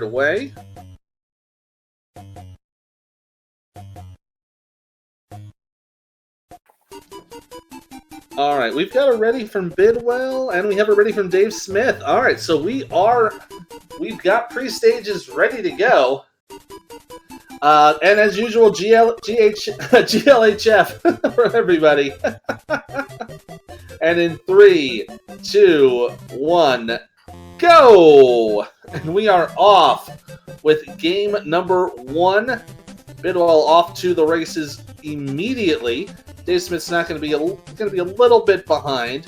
squared away. All right, we've got a ready from Bidwell, and we have a ready from Dave Smith. All right, so we've got pre-stages ready to go. And as usual, GLHF for everybody. And in 3, 2, 1, go! And we are off with game number 1. Bidwell off to the races immediately. Dave Smith's not going to be a little bit behind.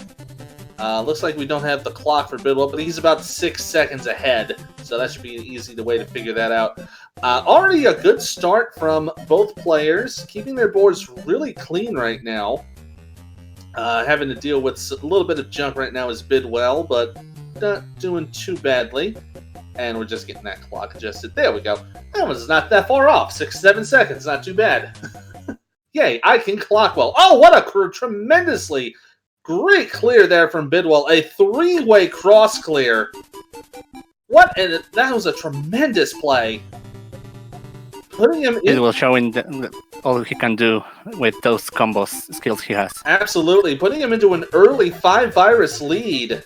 Looks like we don't have the clock for Bidwell, but he's about 6 seconds ahead, so that should be an easy way to figure that out. Already a good start from both players, keeping their boards really clean right now. Having to deal with a little bit of junk right now is Bidwell, but not doing too badly. And we're just getting that clock adjusted. There we go. That was not that far off. 6-7 seconds, not too bad. Yay, I can clock well. Oh, what a tremendously great clear there from Bidwell. A 3-way cross clear. That was a tremendous play. Putting him in... Bidwell showing all he can do with those combos skills he has. Absolutely. Putting him into an early 5-virus lead.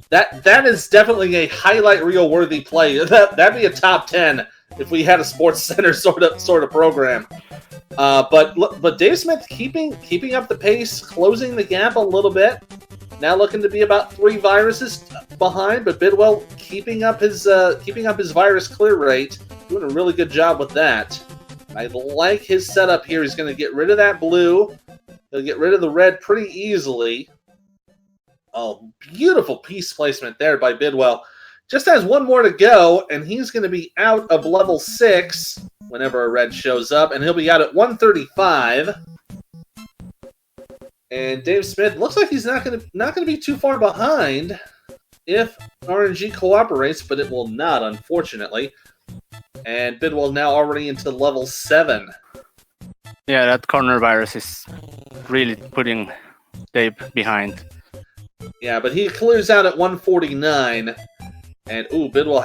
That is definitely a highlight reel worthy play. That'd be a top 10 if we had a Sports Center sort of program. But Dave Smith keeping up the pace, closing the gap a little bit. Now looking to be about 3 viruses behind, but Bidwell keeping up his virus clear rate, doing a really good job with that. I like his setup here. He's going to get rid of that blue. He'll get rid of the red pretty easily. Oh, beautiful piece placement there by Bidwell. Just has one more to go, and he's going to be out of level 6 whenever a red shows up, and he'll be out at 135. And Dave Smith looks like he's not going to be too far behind if RNG cooperates, but it will not, unfortunately. And Bidwell now already into level 7. Yeah, that corner virus is really putting Dave behind. Yeah, but he clears out at 149. And, Bidwell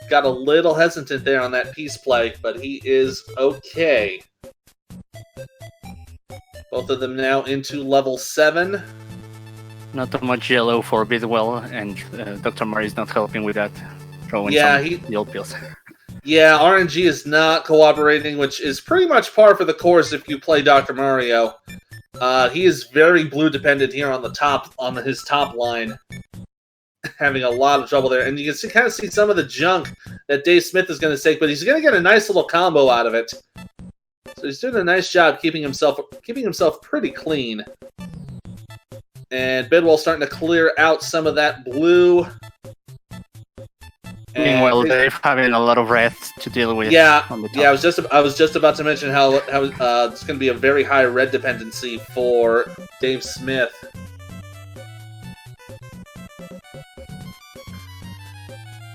got a little hesitant there on that piece play, but he is okay. Both of them now into level 7. Not too much yellow for Bidwell, and Dr. Murray is not helping with that. Throwing some yellow pills. Yeah, RNG is not cooperating, which is pretty much par for the course if you play Dr. Mario. He is very blue dependent here on his top line. Having a lot of trouble there. And you can kind of see some of the junk that Dave Smith is going to take, but he's going to get a nice little combo out of it. So he's doing a nice job keeping himself pretty clean. And Bidwell starting to clear out some of that blue. Meanwhile, Dave having a lot of red to deal with. Yeah, on the top. yeah. I was just about to mention how it's going to be a very high red dependency for Dave Smith.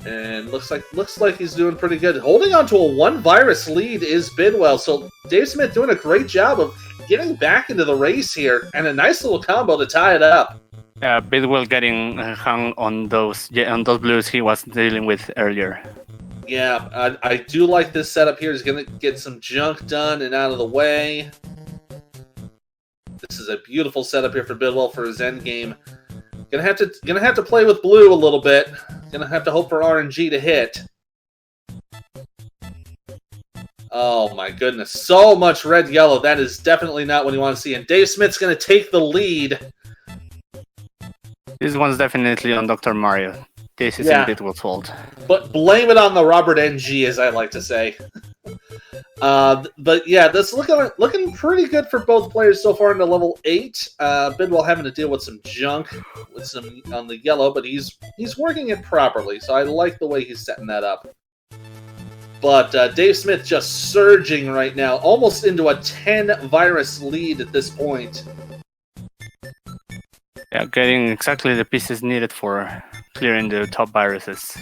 And looks like he's doing pretty good. Holding on to a 1-virus lead is Bidwell. So Dave Smith doing a great job of getting back into the race here, and a nice little combo to tie it up. Yeah, Bidwell getting hung on those blues he was dealing with earlier. Yeah, I do like this setup here. He's going to get some junk done and out of the way. This is a beautiful setup here for Bidwell for his end game. Gonna have to play with blue a little bit. Gonna have to hope for RNG to hit. Oh my goodness, so much red yellow. That is definitely not what you want to see. And Dave Smith's gonna take the lead. This one's definitely on Dr. Mario. This is in Bidwell's fault. But blame it on the Robert NG, as I like to say. But yeah, that's looking pretty good for both players so far into level 8. Bidwell having to deal with some junk with some on the yellow, but he's working it properly, so I like the way he's setting that up. But Dave Smith just surging right now, almost into a 10-virus lead at this point. Yeah, getting exactly the pieces needed for clearing the top viruses.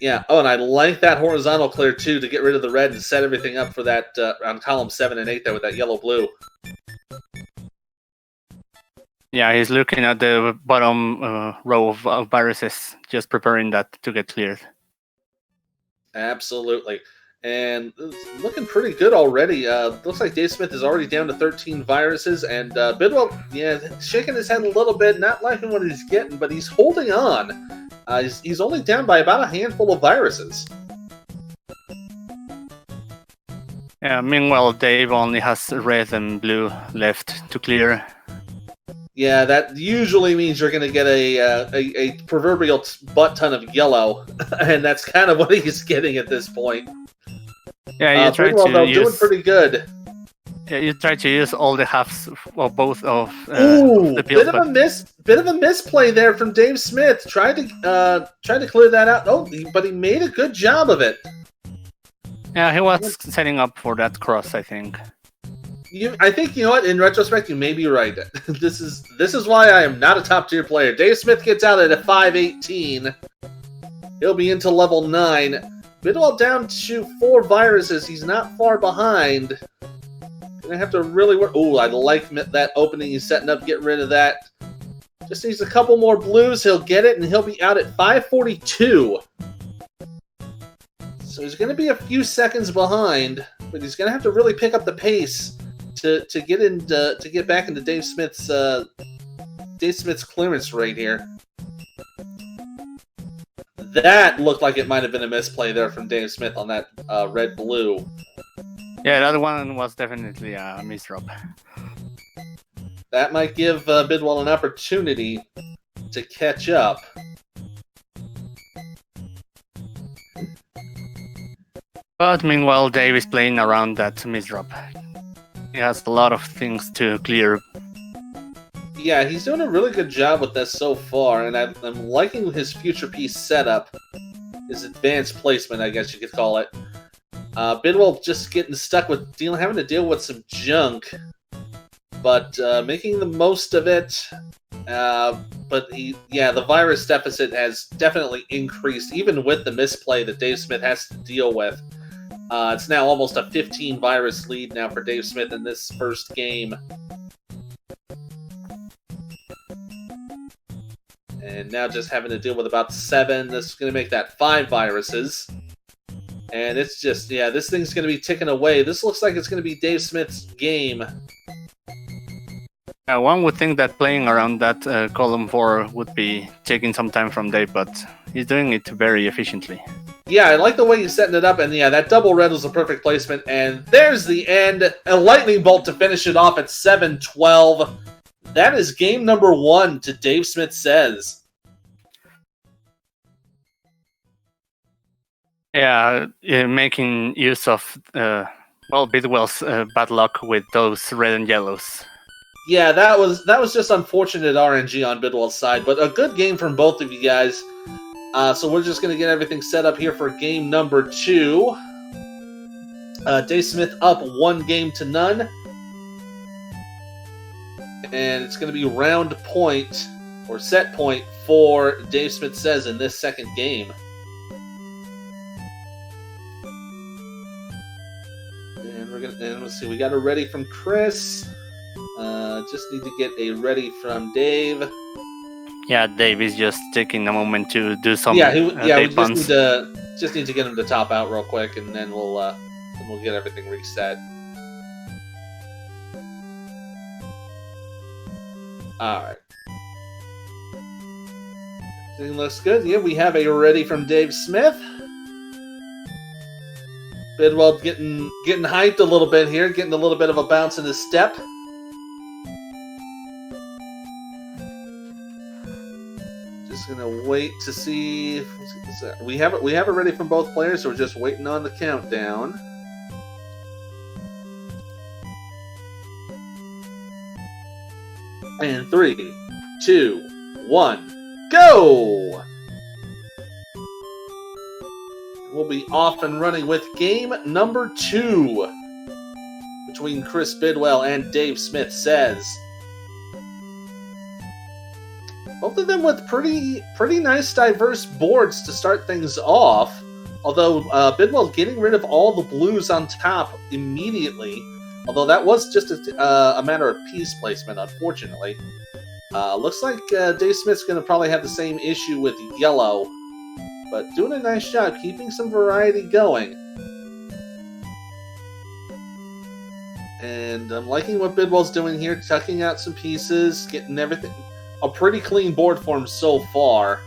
Yeah, and I like that horizontal clear, too, to get rid of the red and set everything up for that on column 7 and 8 there with that yellow-blue. Yeah, he's looking at the bottom row of viruses, just preparing that to get cleared. Absolutely. And it's looking pretty good already. Looks like Dave Smith is already down to 13 viruses, and Bidwell, yeah, shaking his head a little bit, not liking what he's getting, but he's holding on. He's only down by about a handful of viruses. Yeah, meanwhile, Dave only has red and blue left to clear. Yeah, that usually means you're going to get a proverbial butt ton of yellow, and that's kind of what he's getting at this point. Yeah, you try Bidwell, to though, use. doing pretty good. Yeah, you try to use all the halves of both of Ooh, the pills. bit of a misplay there from Dave Smith. Tried to clear that out. Oh, but he made a good job of it. Yeah, he was setting up for that cross, I think. I think, you know what, in retrospect, you may be right. This is why I am not a top-tier player. Dave Smith gets out at a 518. He'll be into level 9. Bidwell down to 4 viruses. He's not far behind. Gonna have to really work. Ooh, I like that opening he's setting up. Get rid of that. Just needs a couple more blues. He'll get it, and he'll be out at 542. So he's going to be a few seconds behind, but he's going to have to really pick up the pace to get back into Dave Smith's clearance rate here. That looked like it might have been a misplay there from Dave Smith on that red-blue. Yeah, the other one was definitely a misdrop. That might give Bidwell an opportunity to catch up. But meanwhile, Dave is playing around that misdrop. He has a lot of things to clear. Yeah, he's doing a really good job with this so far, and I'm liking his future piece setup. His advanced placement, I guess you could call it. Bidwell just getting stuck with having to deal with some junk, but making the most of it. But the virus deficit has definitely increased, even with the misplay that Dave Smith has to deal with. It's now almost a 15 virus lead now for Dave Smith in this first game. And now just having to deal with about 7. This is going to make that 5 viruses. And it's just, this thing's going to be ticking away. This looks like it's going to be Dave Smith's game. One would think that playing around that column 4 would be taking some time from Dave, but he's doing it very efficiently. Yeah, I like the way he's setting it up, and that double red was a perfect placement, and there's the end. A lightning bolt to finish it off at 7-12. That is game number 1 to Dave Smith Says. Yeah, making use of, Bidwell's bad luck with those red and yellows. Yeah, that was just unfortunate RNG on Bidwell's side, but a good game from both of you guys. So we're just going to get everything set up here for game number 2. Dave Smith up 1-0. And it's going to be round point, or set point, for Dave Smith Says in this second game. And let's see, we got a ready from Chris. Just need to get a ready from Dave. Yeah, Dave is just taking a moment to do some. We Dave puns. just need to get him to top out real quick, and then we'll get everything reset. All right, everything looks good. Yeah, we have a ready from Dave Smith. Bidwell getting hyped a little bit here, getting a little bit of a bounce in his step. Just gonna wait to see. We have it ready from both players, so we're just waiting on the countdown. And 3, 2, 1, go! We'll be off and running with game number 2 between Chris Bidwell and Dave Smith Says. Both of them with pretty nice diverse boards to start things off. Although Bidwell getting rid of all the blues on top immediately. Although that was just a matter of piece placement, unfortunately. Looks like Dave Smith's going to probably have the same issue with yellow. but doing a nice job keeping some variety going. And I'm liking what Bidwell's doing here, tucking out some pieces, getting everything. A pretty clean board for him so far.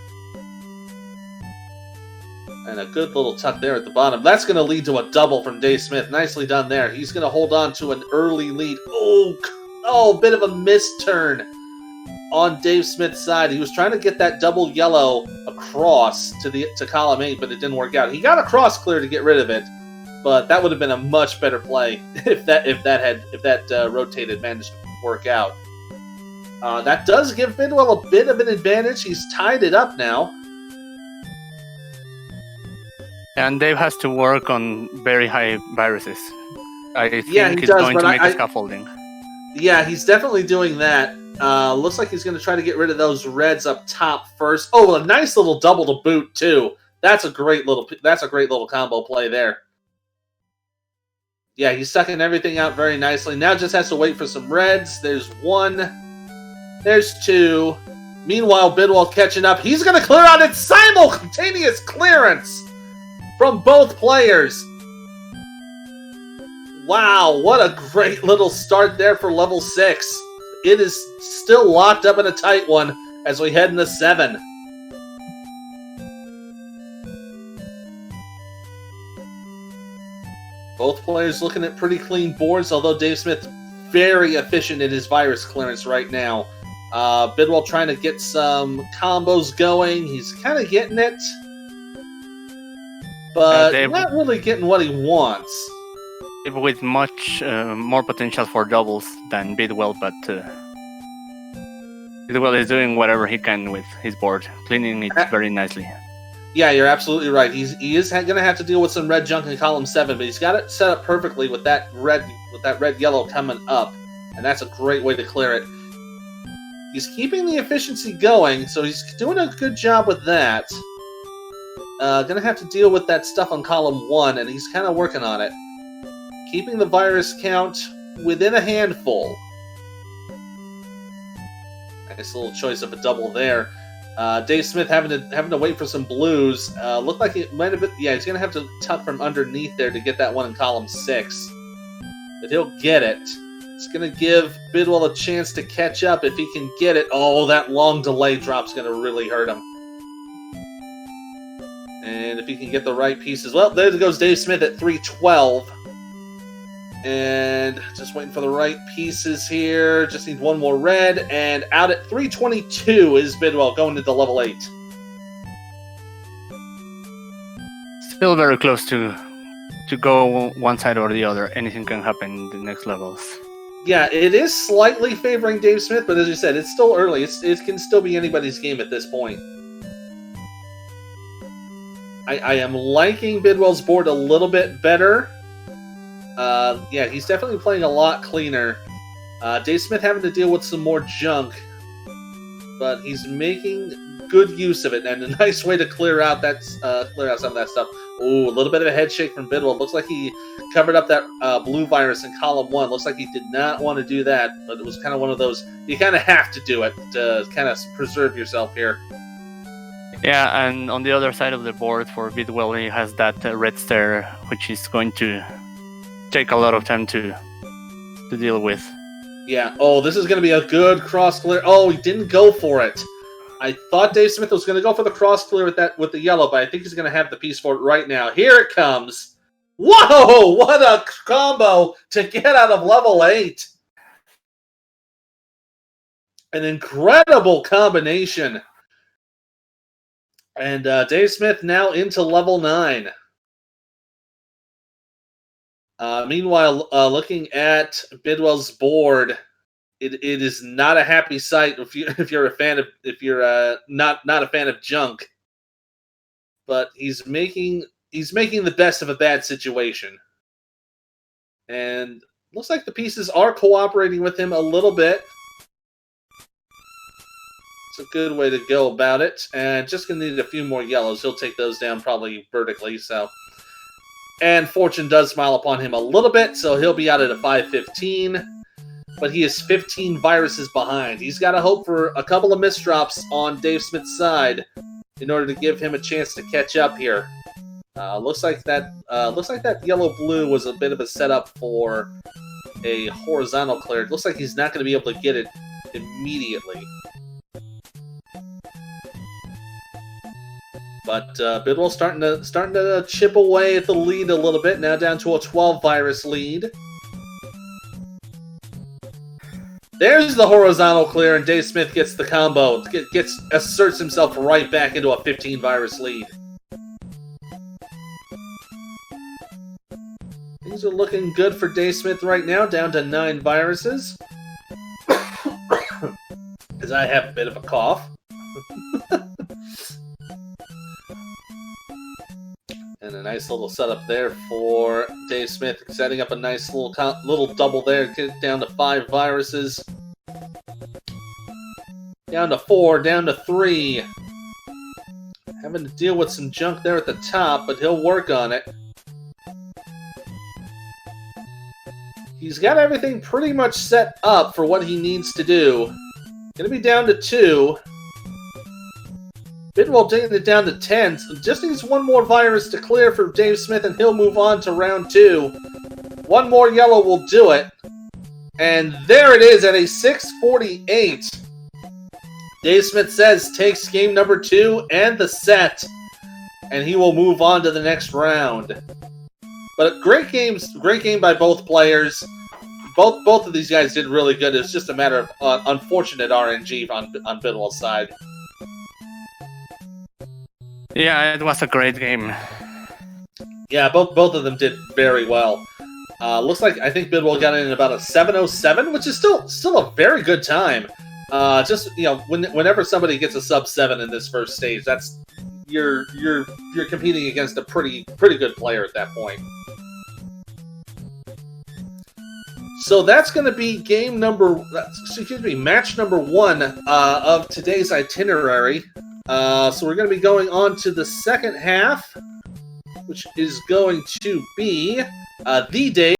And a good little tuck there at the bottom. That's going to lead to a double from Dave Smith. Nicely done there. He's going to hold on to an early lead. Oh, bit of a misturn on Dave Smith's side. He was trying to get that double yellow across to column 8, but it didn't work out. He got a cross clear to get rid of it. But that would have been a much better play if that rotate had managed to work out. That does give Bidwell a bit of an advantage. He's tied it up now. And Dave has to work on very high viruses. I think he's does, going to make a scaffolding. Yeah, he's definitely doing that. Looks like he's going to try to get rid of those reds up top first. Oh, a nice little double to boot too. That's a great little combo play there. Yeah, he's sucking everything out very nicely. Now just has to wait for some reds. There's 1. There's 2. Meanwhile, Bidwell catching up. He's going to clear out. It's simultaneous clearance from both players. Wow, what a great little start there for level 6. It is still locked up in a tight one as we head into 7. Both players looking at pretty clean boards, although Dave Smith very efficient in his virus clearance right now. Bidwell trying to get some combos going. He's kind of getting it, but not really getting what he wants. With much more potential for doubles than Bidwell, but Bidwell is doing whatever he can with his board, cleaning it very nicely. Yeah, you're absolutely right. He is going to have to deal with some red junk in column 7, but he's got it set up perfectly with that red yellow coming up, and that's a great way to clear it. He's keeping the efficiency going, so he's doing a good job with that. Going to have to deal with that stuff on column 1, and he's kind of working on it. Keeping the virus count within a handful. Nice little choice of a double there. Dave Smith having to wait for some blues. Looked like it might have been. Yeah, he's gonna have to tuck from underneath there to get that one in column 6. But he'll get it. It's gonna give Bidwell a chance to catch up if he can get it. Oh, that long delay drop's gonna really hurt him. And if he can get the right pieces, well, there goes Dave Smith at 312. And just waiting for the right pieces here. Just need one more red. And out at 322 is Bidwell going into level 8. Still very close to go one side or the other. Anything can happen in the next levels. Yeah, it is slightly favoring Dave Smith, but as you said, it's still early. It can still be anybody's game at this point. I am liking Bidwell's board a little bit better. Yeah, he's definitely playing a lot cleaner. Dave Smith having to deal with some more junk, but he's making good use of it, and a nice way to clear out some of that stuff. Ooh, a little bit of a head shake from Bidwell. Looks like he covered up that blue virus in column 1. Looks like he did not want to do that, but it was kind of one of those, you kind of have to do it to kind of preserve yourself here. Yeah, and on the other side of the board for Bidwell, he has that red stare, which is going to take a lot of time to deal with. Yeah. Oh, this is going to be a good cross clear. Oh, he didn't go for it. I thought Dave Smith was going to go for the cross clear with the yellow, but I think he's going to have the piece for it right now. Here it comes. Whoa! What a combo to get out of level 8. An incredible combination. And Dave Smith now into level 9. Meanwhile, looking at Bidwell's board, it is not a happy sight if you're not a fan of junk. But he's making the best of a bad situation, and looks like the pieces are cooperating with him a little bit. It's a good way to go about it, and just gonna need a few more yellows. He'll take those down probably vertically. So. And fortune does smile upon him a little bit, so he'll be out at a 515. But he is 15 viruses behind. He's got to hope for a couple of misdrops on Dave Smith's side in order to give him a chance to catch up here. Looks like that yellow-blue was a bit of a setup for a horizontal clear. It looks like he's not going to be able to get it immediately. But Bidwell starting to chip away at the lead a little bit. Now down to a 12 virus lead. There's the horizontal clear, and Dave Smith gets the combo. Asserts himself right back into a 15 virus lead. Things are looking good for Dave Smith right now, down to 9 viruses. Because I have a bit of a cough. And a nice little setup there for Dave Smith, setting up a nice little double there. Get down to 5 viruses. Down to 4, down to 3. Having to deal with some junk there at the top, but he'll work on it. He's got everything pretty much set up for what he needs to do. Gonna be down to 2. Bidwell taking it down to 10. Just needs one more virus to clear for Dave Smith, and he'll move on to round 2. One more yellow will do it. And there it is at a 648. Dave Smith says takes game number 2 and the set. And he will move on to the next round. But great game by both players. Both of these guys did really good. It's just a matter of unfortunate RNG on Bidwell's side. Yeah, it was a great game. Yeah, both of them did very well. Looks like I think Bidwell got in about a 7:07, which is still a very good time. Just whenever somebody gets a sub-7 in this first stage, that's you're competing against a pretty good player at that point. So that's going to be match number 1 of today's itinerary. So we're going to be going on to the second half, which is going to be the day.